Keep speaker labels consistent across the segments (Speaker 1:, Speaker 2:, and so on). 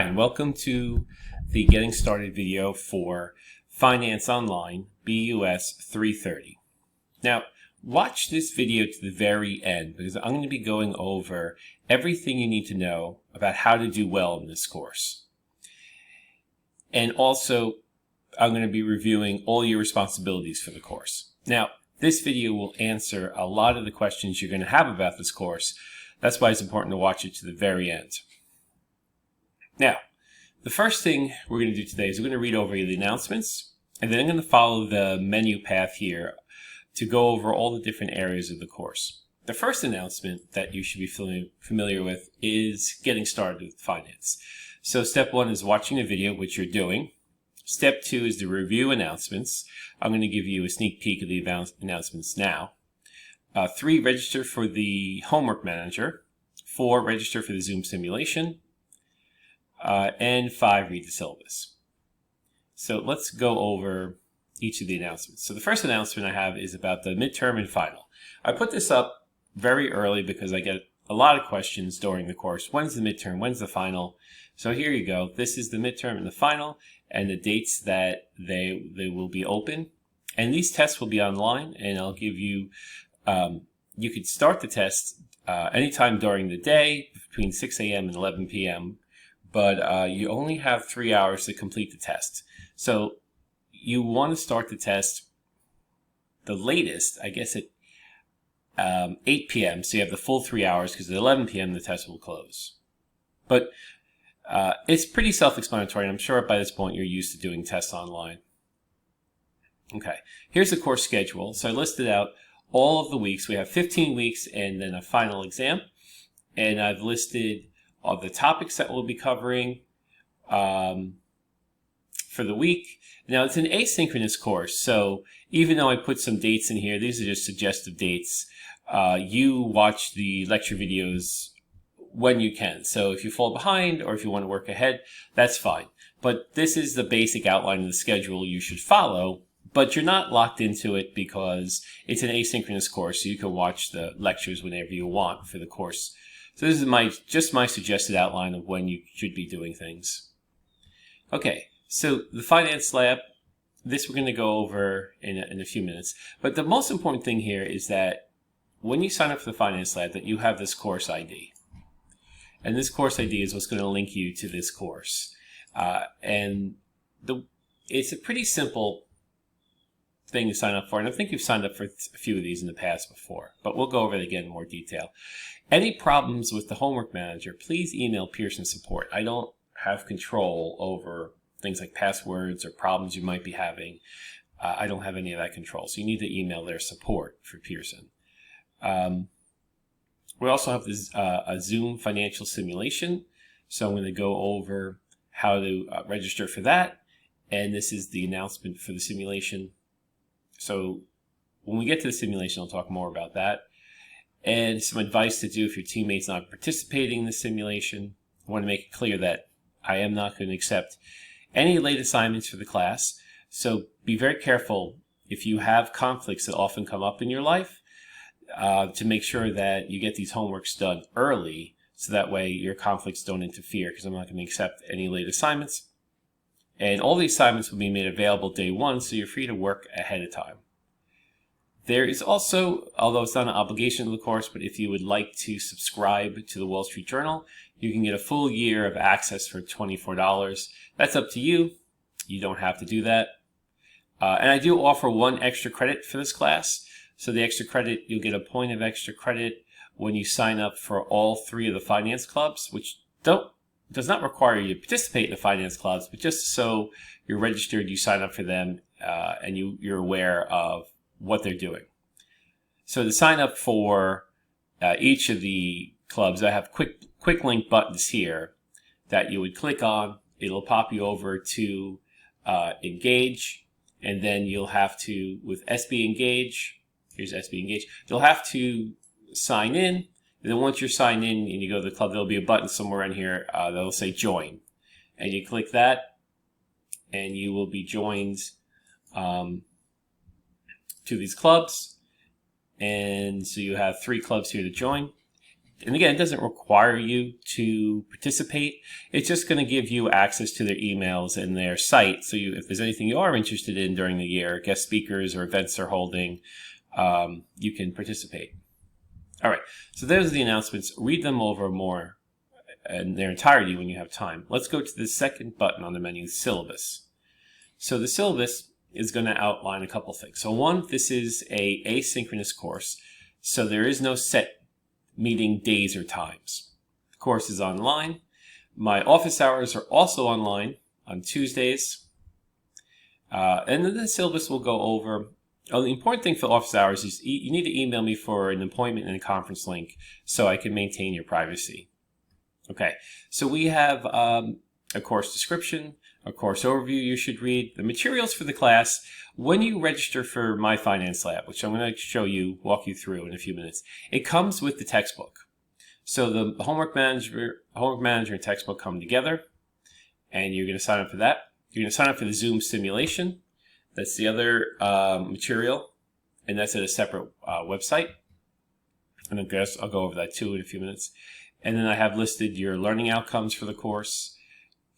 Speaker 1: and welcome to the Getting Started video for Finance Online, BUS330. Now, watch this video to the very end because I'm going to be going over everything you need to know about how to do well in this course. And also, I'm going to be reviewing all your responsibilities for the course. Now, this video will answer a lot of the questions you're going to have about this course. That's why it's important to watch it to the very end. Now, the first thing we're going to do today is we're going to read over the announcements, and then I'm going to follow the menu path here to go over all the different areas of the course. The first announcement that you should be familiar with is getting started with finance. So step one is watching the video, which you're doing. Step two is the review announcements. I'm going to give you a sneak peek of the announcements now. 3, register for the homework manager. 4, register for the Zoom simulation. And 5, read the syllabus. So let's go over each of the announcements. So the first announcement I have is about the midterm and final. I put this up very early because I get a lot of questions during the course. When's the midterm? When's the final? So here you go. This is the midterm and the final and the dates that they will be open. And these tests will be online, and I'll give you, you could start the test anytime during the day between 6 a.m. and 11 p.m. But you only have 3 hours to complete the test. So you want to start the test the latest, I guess, at 8 p.m. So you have the full 3 hours because at 11 p.m. the test will close. But it's pretty self-explanatory, and I'm sure by this point you're used to doing tests online. Okay, here's the course schedule. So I listed out all of the weeks. We have 15 weeks and then a final exam. And I've listed all the topics that we'll be covering for the week. Now, it's an asynchronous course, so even though I put some dates in here, these are just suggestive dates. You watch the lecture videos when you can. So if you fall behind or if you want to work ahead, that's fine. But this is the basic outline of the schedule you should follow, but you're not locked into it because it's an asynchronous course, so you can watch the lectures whenever you want for the course. So this is just my suggested outline of when you should be doing things. Okay, so the finance lab, this we're going to go over in a few minutes. But the most important thing here is that when you sign up for the finance lab, that you have this course ID. And this course ID is what's going to link you to this course. It's a pretty simple thing to sign up for, and I think you've signed up for a few of these in the past before, but we'll go over it again in more detail. Any problems with the homework manager, please email Pearson support. I don't have control over things like passwords or problems you might be having. I don't have any of that control, so you need to email their support for Pearson. We also have this, a Zoom financial simulation, so I'm going to go over how to register for that, and this is the announcement for the simulation. So when we get to the simulation, I'll talk more about that. And some advice to do if your teammate's not participating in the simulation. I want to make it clear that I am not going to accept any late assignments for the class. So be very careful if you have conflicts that often come up in your life to make sure that you get these homeworks done early so that way your conflicts don't interfere, because I'm not going to accept any late assignments. And all the assignments will be made available day one, so you're free to work ahead of time. There is also, although it's not an obligation of the course, but if you would like to subscribe to the Wall Street Journal, you can get a full year of access for $24. That's up to you. You don't have to do that. And I do offer 1 extra credit for this class. So the extra credit, you'll get a point of extra credit when you sign up for all 3 of the finance clubs, which does not require you to participate in the finance clubs, but just so you're registered, you sign up for them, and you're aware of what they're doing. So to sign up for each of the clubs, I have quick link buttons here that you would click on. It'll pop you over to Engage, and then you'll have to, with SB Engage, here's SB Engage, you'll have to sign in. And then once you're signed in and you go to the club, there'll be a button somewhere in here that'll say Join. And you click that, and you will be joined to these clubs. And so you have 3 clubs here to join. And again, it doesn't require you to participate. It's just going to give you access to their emails and their site. So if there's anything you are interested in during the year, guest speakers or events they're holding, you can participate. All right, so those are the announcements. Read them over more in their entirety when you have time. Let's go to the second button on the menu, Syllabus. So the syllabus is going to outline a couple things. So one, this is an asynchronous course, so there is no set meeting days or times. The course is online. My office hours are also online on Tuesdays. And then the syllabus will go over. The important thing for office hours is you need to email me for an appointment and a conference link so I can maintain your privacy. Okay, so we have a course description, a course overview you should read, the materials for the class. When you register for My Finance Lab, which I'm going to walk you through in a few minutes, it comes with the textbook. So the homework manager and textbook come together, and you're going to sign up for that. You're going to sign up for the Zoom simulation. That's the other material, and that's at a separate website. And I guess I'll go over that too in a few minutes. And then I have listed your learning outcomes for the course,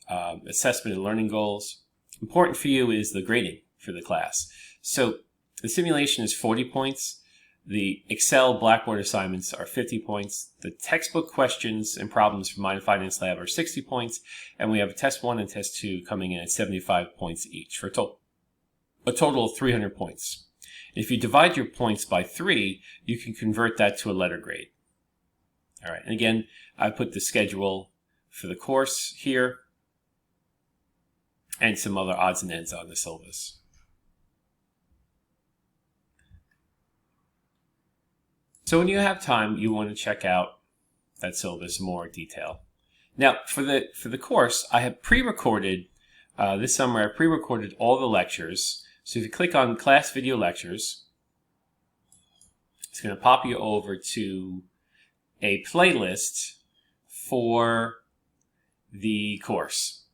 Speaker 1: assessment and learning goals. Important for you is the grading for the class. So the simulation is 40 points. The Excel Blackboard assignments are 50 points. The textbook questions and problems for My Finance Lab are 60 points. And we have a test 1 and test 2 coming in at 75 points each for a total of 300 points. If you divide your points by 3, you can convert that to a letter grade. All right, and again, I put the schedule for the course here and some other odds and ends on the syllabus. So when you have time, you want to check out that syllabus in more detail. Now, for the course, I have pre-recorded, this summer I pre-recorded all the lectures. So if you click on Class Video Lectures, it's going to pop you over to a playlist for the course.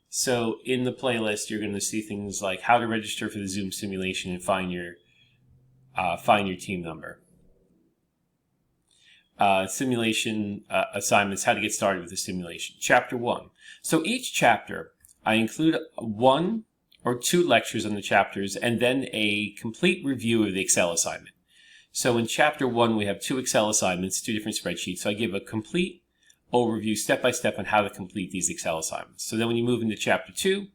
Speaker 1: So in the playlist, you're going to see things like how to register for the Zoom simulation and find your team number. Simulation assignments, how to get started with the simulation. Chapter 1. So each chapter, I include 1 or 2 lectures on the chapters and then a complete review of the Excel assignment. So in Chapter 1, we have 2 Excel assignments, 2 different spreadsheets. So I give a complete overview, step-by-step, on how to complete these Excel assignments. So then when you move into Chapter 2,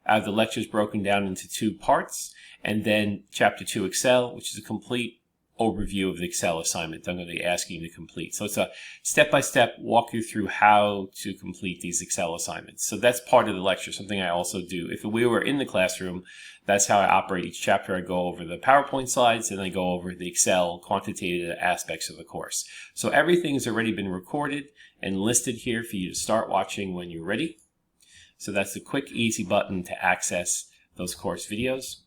Speaker 1: I have the lectures broken down into 2 parts. And then Chapter 2 Excel, which is a complete overview of the Excel assignment I'm going to be asking you to complete. So it's a step-by-step walk you through how to complete these Excel assignments. So that's part of the lecture, something I also do. If we were in the classroom, that's how I operate each chapter. I go over the PowerPoint slides and I go over the Excel quantitative aspects of the course. So everything has already been recorded and listed here for you to start watching when you're ready. So that's the quick, easy button to access those course videos.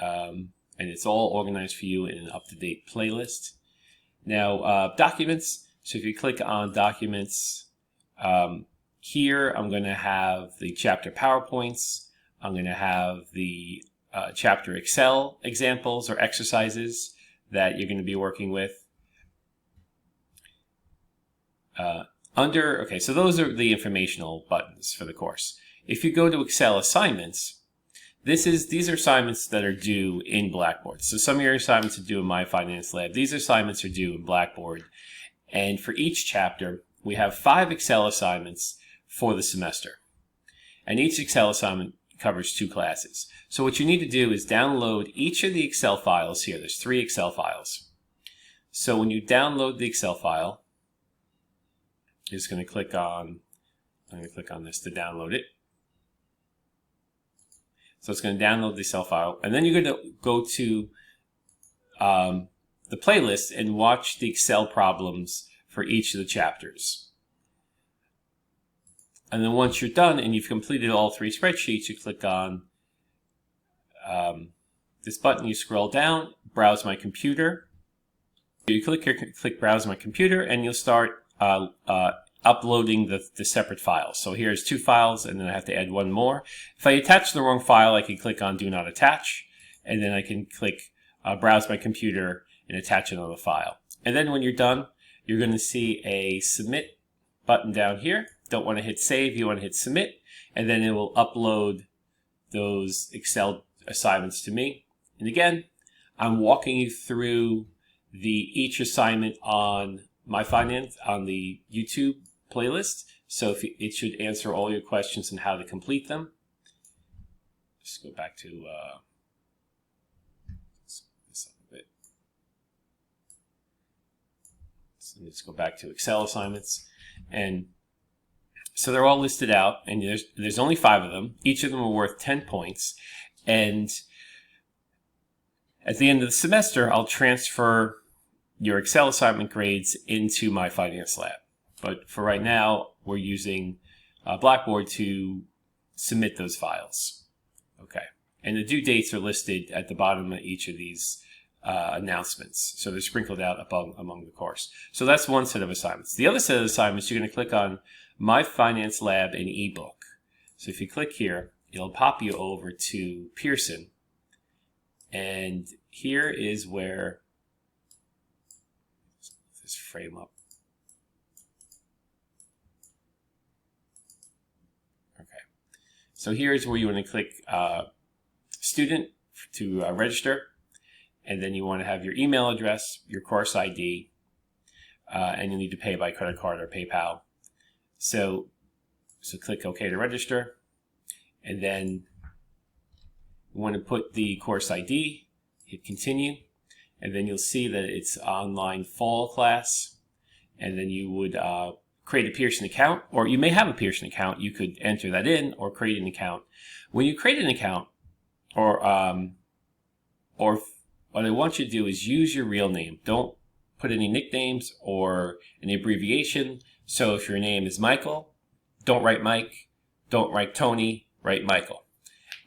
Speaker 1: And it's all organized for you in an up-to-date playlist. Now, documents. So if you click on documents, here I'm going to have the chapter PowerPoints. I'm going to have the chapter Excel examples or exercises that you're going to be working with. Okay, so those are the informational buttons for the course. If you go to Excel assignments, these are assignments that are due in Blackboard. So some of your assignments are due in My Finance Lab. These assignments are due in Blackboard. And for each chapter, we have 5 Excel assignments for the semester. And each Excel assignment covers 2 classes. So what you need to do is download each of the Excel files here. There's 3 Excel files. So when you download the Excel file, you're just going to click on, I'm going to click on this to download it. So it's going to download the Excel file, and then you're going to go to the playlist and watch the Excel problems for each of the chapters. And then once you're done and you've completed all 3 spreadsheets, you click on this button, you scroll down, Browse My Computer. You click Browse My Computer, and you'll start uploading the separate files. So here's 2 files, and then I have to add 1 more. If I attach the wrong file, I can click on Do Not Attach, and then I can click Browse My Computer and attach another file. And then when you're done, you're going to see a submit button down here. Don't want to hit save, you want to hit submit, and then it will upload those Excel assignments to me. And again, I'm walking you through each assignment on my finance on the YouTube playlist, so it should answer all your questions on how to complete them. Just go back to this up a bit. So let's go back to Excel assignments, and so they're all listed out, and there's only 5 of them. Each of them are worth 10 points, and at the end of the semester, I'll transfer your Excel assignment grades into my finance lab. But for right now, we're using Blackboard to submit those files. Okay, and the due dates are listed at the bottom of each of these announcements. So they're sprinkled out among the course. So that's one set of assignments. The other set of assignments, you're going to click on My Finance Lab and eBook. So if you click here, it'll pop you over to Pearson. And here is where this frame up. Okay. So here's where you want to click student to register. And then you want to have your email address, your course ID, and you need to pay by credit card or PayPal. So click OK to register. And then you want to put the course ID, hit continue, and then you'll see that it's online fall class. And then you would create a Pearson account, or you may have a Pearson account. You could enter that in or create an account. When you create an account, or what I want you to do is use your real name. Don't put any nicknames or an abbreviation. So if your name is Michael, don't write Mike. Don't write Tony, write Michael.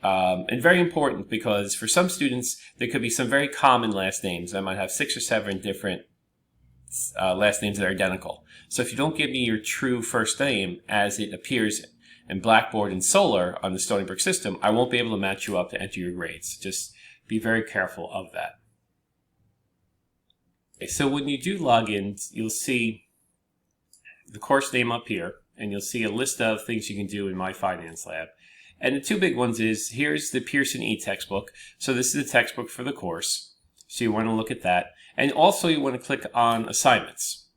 Speaker 1: And very important, because for some students, there could be some very common last names. I might have 6 or 7 different last names that are identical. So if you don't give me your true first name as it appears in Blackboard and Solar on the Stony Brook system, I won't be able to match you up to enter your grades. Just be very careful of that. Okay, so when you do log in, you'll see the course name up here, and you'll see a list of things you can do in My Finance Lab. And the 2 big ones is, here's the Pearson e-textbook. So this is the textbook for the course. So you want to look at that. And also you want to click on assignments.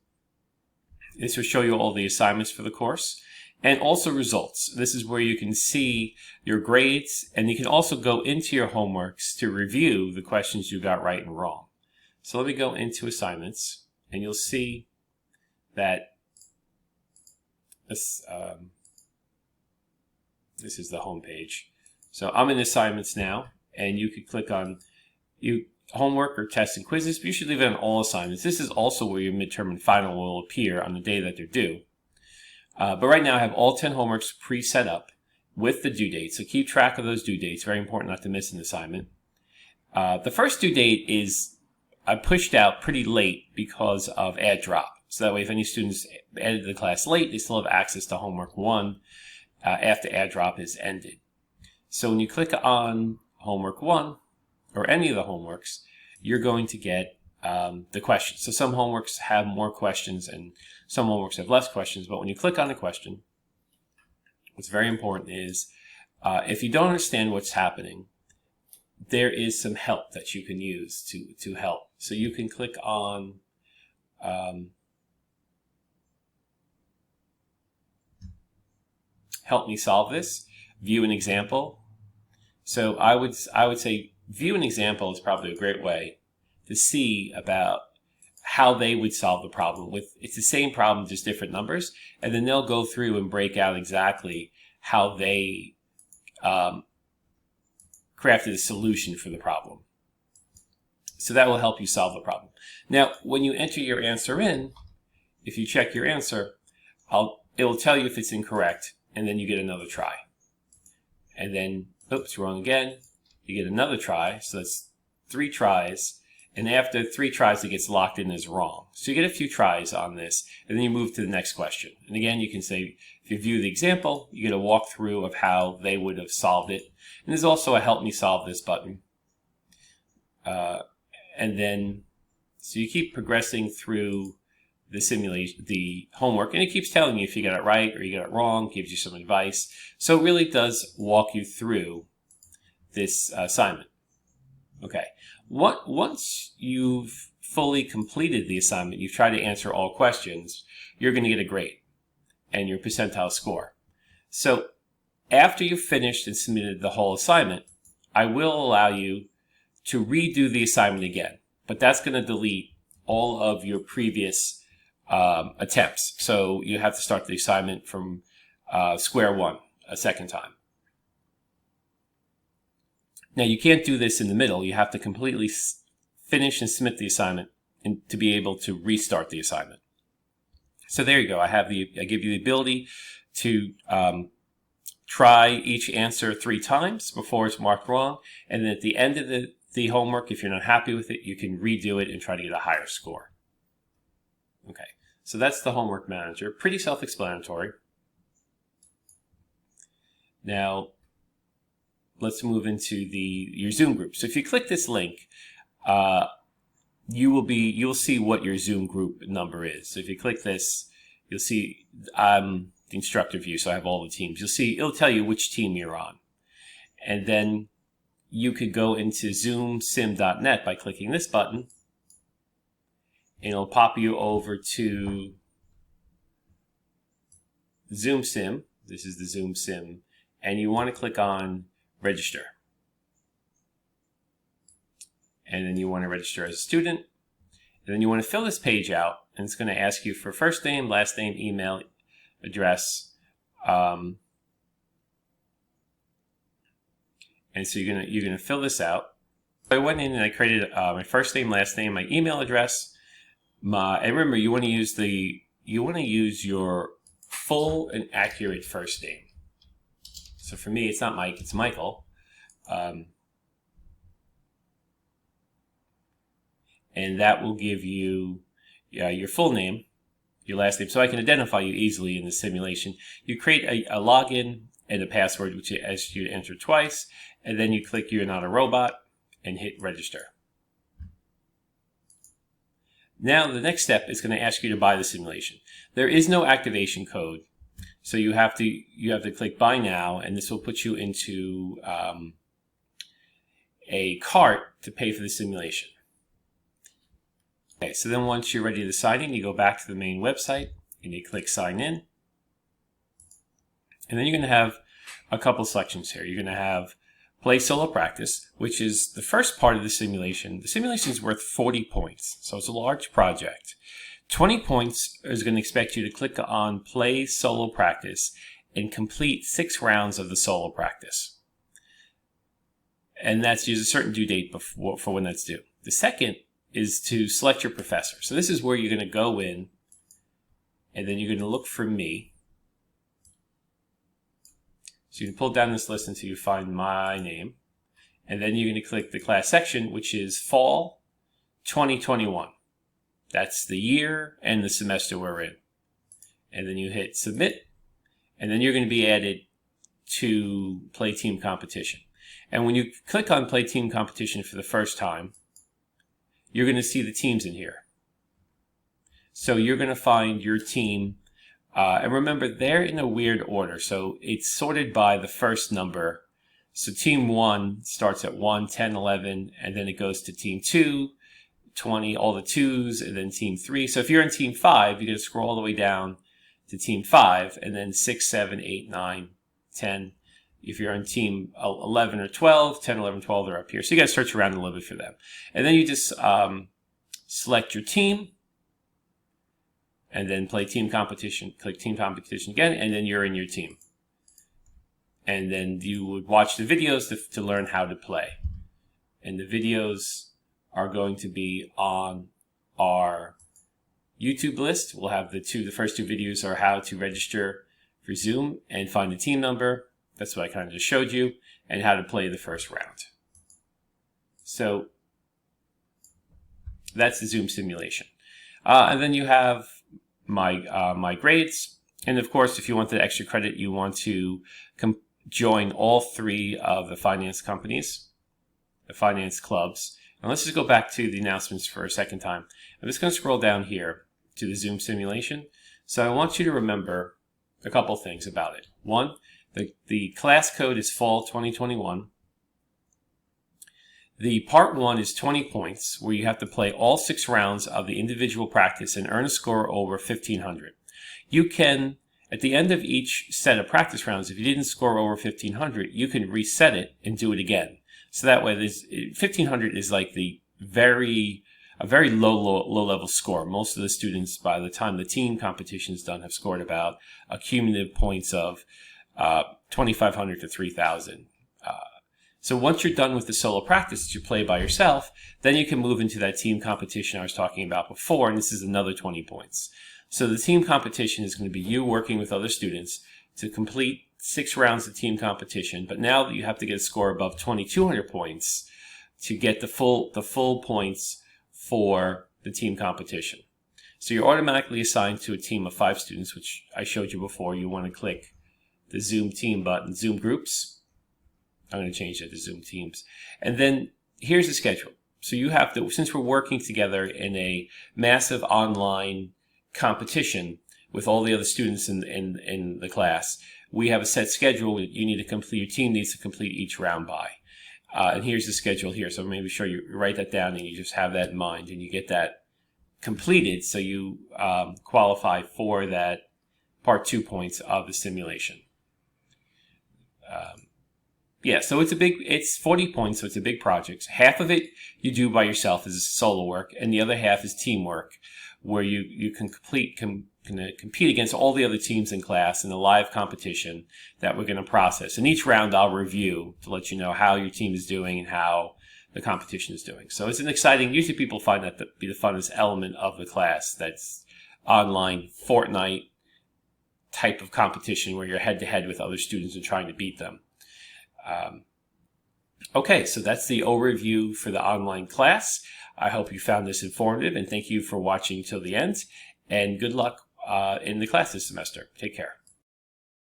Speaker 1: This will show you all the assignments for the course. And also results. This is where you can see your grades, and you can also go into your homeworks to review the questions you got right and wrong. So let me go into assignments, and you'll see that this is the home page. So I'm in assignments now, and you could click on homework or tests and quizzes, but you should leave it on all assignments. This is also where your midterm and final will appear on the day that they're due. But right now I have all 10 homeworks pre-set up with the due date, so keep track of those due dates. Very important not to miss an assignment. The first due date is pushed out pretty late because of add drop. So that way if any students added the class late, they still have access to homework 1 after add drop is ended. So when you click on homework 1, or any of the homeworks, you're going to get the questions. So some homeworks have more questions and some homeworks have less questions, but when you click on a question, what's very important is if you don't understand what's happening, there is some help that you can use to help. So you can click on help me solve this, view an example. So I would say view an example is probably a great way to see about how they would solve the problem. It's the same problem, just different numbers, and then they'll go through and break out exactly how they crafted a solution for the problem. So that will help you solve the problem. Now, when you enter your answer in, if you check your answer, it will tell you if it's incorrect, and then you get another try. And then, oops, wrong again. You get another try, so that's 3 tries. And after 3 tries, it gets locked in as wrong. So you get a few tries on this, and then you move to the next question. And again, you can say, if you view the example, you get a walkthrough of how they would have solved it. And there's also a help me solve this button. And then, so you keep progressing through the simulation, the homework, and it keeps telling you if you got it right or you got it wrong, gives you some advice. So it really does walk you through this assignment. Okay. Once you've fully completed the assignment, you've tried to answer all questions, you're going to get a grade and your percentile score. So after you've finished and submitted the whole assignment, I will allow you to redo the assignment again, but that's going to delete all of your previous attempts. So you have to start the assignment from square one a second time. Now you can't do this in the middle. You have to completely finish and submit the assignment and to be able to restart the assignment. So there you go. I give you the ability to try each answer 3 times before it's marked wrong, and then at the end of the homework, if you're not happy with it, you can redo it and try to get a higher score. Okay, so that's the homework manager. Pretty self-explanatory. Now, let's move into your Zoom group. So if you click this link, you'll see what your Zoom group number is. So if you click this, you'll see the instructor view, so I have all the teams. You'll see, it'll tell you which team you're on. And then you could go into zoomsim.net by clicking this button, and it'll pop you over to ZoomSim. This is the ZoomSim, and you want to click on register. And then you want to register as a student. And then you want to fill this page out, and it's going to ask you for first name, last name, email, address. And so you're gonna fill this out. I went in and I created my first name, last name, my email address. And remember, you want to use your full and accurate first name. So for me, it's not Mike, it's Michael. And that will give you your full name, your last name, so I can identify you easily in the simulation. You create a login and a password, which it asks you to enter twice, and then you click You're Not a Robot and hit register. Now the next step is going to ask you to buy the simulation. There is no activation code, so you have to click Buy Now, and this will put you into a cart to pay for the simulation. Okay, so then once you're ready to sign in, you go back to the main website and you click Sign In. And then you're going to have a couple selections here. You're going to have Play Solo Practice, which is the first part of the simulation. The simulation is worth 40 points, so it's a large project. 20 points is going to expect you to click on Play Solo Practice and complete 6 rounds of the solo practice. And there's a certain due date for when that's due. The second is to select your professor. So this is where you're going to go in, and then you're going to look for me. So you can pull down this list until you find my name. And then you're going to click the class section, which is Fall 2021. That's the year and the semester we're in. And then you hit Submit. And then you're going to be added to Play Team Competition. And when you click on Play Team Competition for the first time, you're going to see the teams in here. So you're going to find your team. And remember, they're in a weird order. So it's sorted by the first number. So team 1 starts at 1, 10, 11, and then it goes to team 2, 20, all the 2s, and then team 3. So if you're in team 5, you're going to scroll all the way down to team 5, and then 6, 7, 8, 9, 10. If you're on team 11 or 12, 10, 11, 12, they're up here. So you got to search around a little bit for them. And then you just select your team, and then play team competition, click team competition again, and then you're in your team. And then you would watch the videos to learn how to play. And the videos are going to be on our YouTube list. We'll have the first 2 videos are how to register for Zoom and find the team number. That's what I kind of just showed you, and how to play the first round. So that's the Zoom simulation. And then you have my grades. And of course, if you want the extra credit, you want to join all 3 of the finance companies, the finance clubs. And let's just go back to the announcements for a second time. I'm just going to scroll down here. to the Zoom simulation. So I want you to remember a couple things about it. One, the class code is fall 2021. The part 1 is 20 points, where you have to play all 6 rounds of the individual practice and earn a score over 1,500. You can, at the end of each set of practice rounds, if you didn't score over 1,500, you can reset it and do it again. So that way, 1,500 is like a very low level score. Most of the students, by the time the team competition is done, have scored about a cumulative points of 2,500 to 3,000. So once you're done with the solo practice that you play by yourself, then you can move into that team competition I was talking about before, and this is another 20 points. So the team competition is going to be you working with other students to complete 6 rounds of team competition, but now you have to get a score above 2,200 points to get the full points for the team competition. So you're automatically assigned to a team of 5 students, which I showed you before. You want to click the Zoom team button, Zoom groups. I'm going to change that to Zoom Teams. And then here's the schedule. So you have to, since we're working together in a massive online competition with all the other students in the class, we have a set schedule that you need to complete, your team needs to complete each round by. And here's the schedule here. So maybe sure you write that down and you just have that in mind and you get that completed so you qualify for that part 2 points of the simulation. Yeah, so it's 40 points, so it's a big project. Half of it you do by yourself as solo work, and the other half is teamwork, where you can compete against all the other teams in class in a live competition that we're going to process. And each round I'll review to let you know how your team is doing and how the competition is doing. So it's an exciting, usually people find that to be the funnest element of the class. That's online Fortnite type of competition where you're head-to-head with other students and trying to beat them. Okay, so that's the overview for the online class. I hope you found this informative, and thank you for watching till the end. And good luck in the class this semester. Take care.